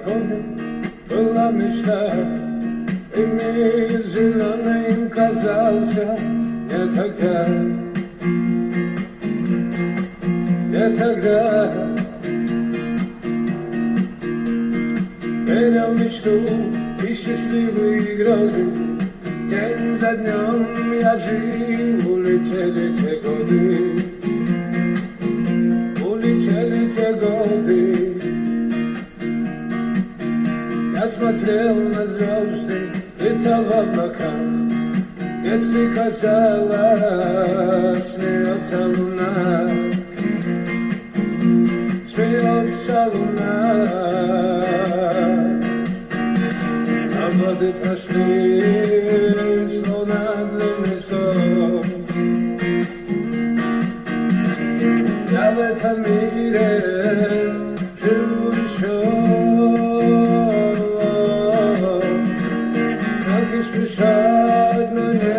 помню, была мечта, и мир зеленый им казался не тогда, не тогда. Веря в мечту и счастливые грезы, день за днем я жил, улетели те годы, улетели те годы. Я смотрел на звезды, летал в облаках, в детстве казалось, смеется луна, смеется луна. А годы прошли, словно длинный сон. Я в этом мире живу еще. Спешат, но не